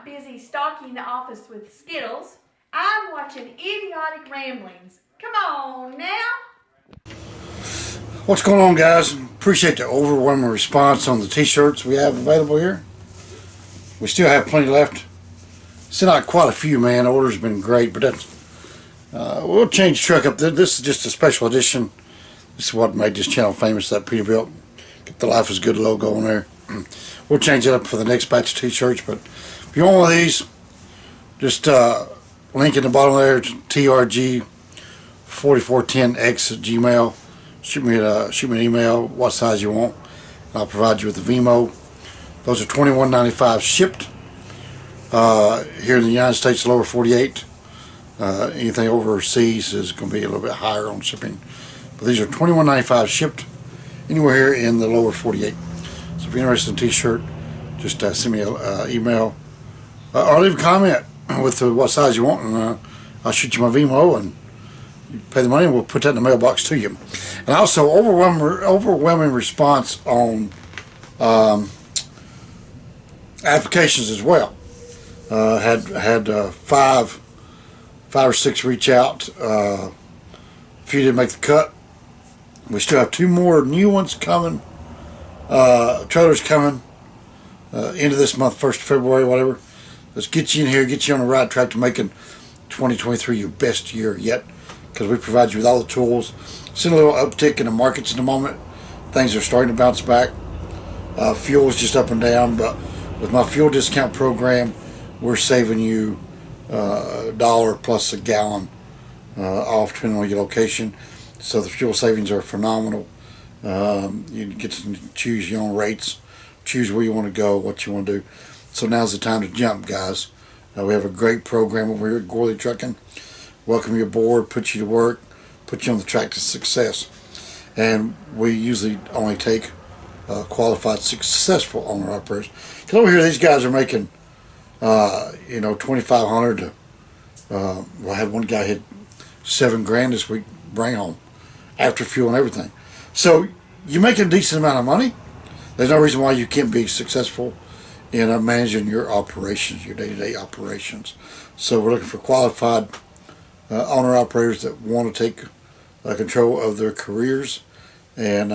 busy stocking the office with Skittles, I'm watching idiotic ramblings. Come on now. What's going on, guys? Appreciate the overwhelming response on the t-shirts we have available here. We still have plenty left. Sent out quite a few, man. Orders have been great, but that's we'll change the truck up. This is just a special edition. This is what made this channel famous, that Peterbilt. Get the Life is Good logo on there. We'll change it up for the next batch of t-shirts, but if you want one of these, just link in the bottom there to Trg4410x Gmail. Shoot me an email, what size you want, and I'll provide you with the Vimo. Those are $21.95 shipped here in the United States, lower 48. Anything overseas is going to be a little bit higher on shipping. But these are $21.95 shipped anywhere here in the lower 48. So if you're interested in a t-shirt, just send me an email or leave a comment with what size you want, and I'll shoot you my Vimo, and you pay the money, and we'll put that in the mailbox to you. And also, overwhelming response on applications as well. Had five or six reach out. A few didn't make the cut. We still have two more new ones coming. Trailers coming into this month, 1st of February, whatever. Let's get you in here, get you on the right track to making 2023 your best year yet, because we provide you with all the tools. Seen a little uptick in the markets in the moment. Things are starting to bounce back. Fuel is just up and down, but with my fuel discount program, we're saving you $1 plus a gallon off, depending on your location. So the fuel savings are phenomenal. You get to choose your own rates, choose where you want to go, what you want to do. So now's the time to jump, guys. We have a great program over here at Ghorley Trucking. Welcome you aboard, put you to work, put you on the track to success. And we usually only take qualified, successful owner operators. Because over here, these guys are making, $2,500 to. I had one guy hit $7,000 this week, bring home, after fuel and everything. So you're making a decent amount of money. There's no reason why you can't be successful in managing your operations, your day-to-day operations. So we're looking for qualified owner operators that want to take control of their careers and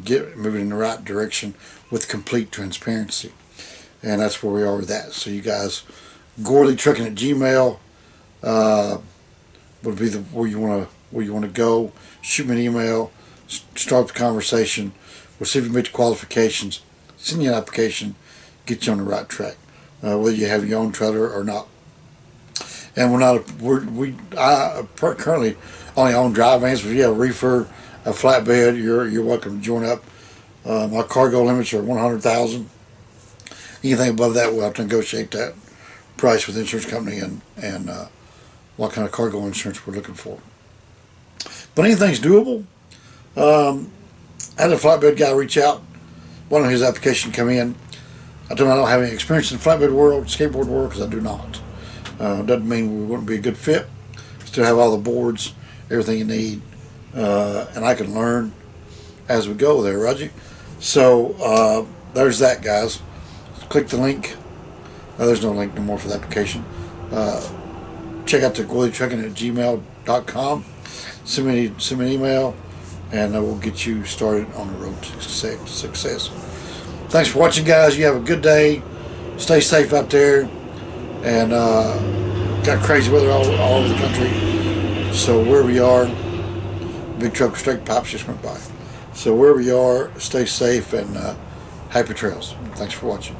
get moving in the right direction with complete transparency. And that's where we are with that. So you guys, ghorleytrucking at Gmail would be where you want to go. Shoot me an email, start the conversation. We'll see if you meet the qualifications. Send you an application, get you on the right track, whether you have your own trailer or not. And I currently only own dry vans. But if you have a reefer, a flatbed, you're welcome to join up. My cargo limits are 100,000. Anything above that, we'll have to negotiate that price with the insurance company and what kind of cargo insurance we're looking for. But anything's doable. I had a flatbed guy reach out, wanted his application come in. I told him I don't have any experience in the flatbed world, skateboard world, because I do not. Doesn't mean we wouldn't be a good fit. Still have all the boards, everything you need, and I can learn as we go there, Roger. So there's that, guys. Click the link. There's no link no more for the application. Check out the ghorleytrucking at gmail.com. Send me an email, and we'll get you started on the road to success. Thanks for watching, guys. You have a good day. Stay safe out there. And got crazy weather all over the country. So wherever you are, big truck with straight pipes just went by. So wherever you are, stay safe and happy trails. Thanks for watching.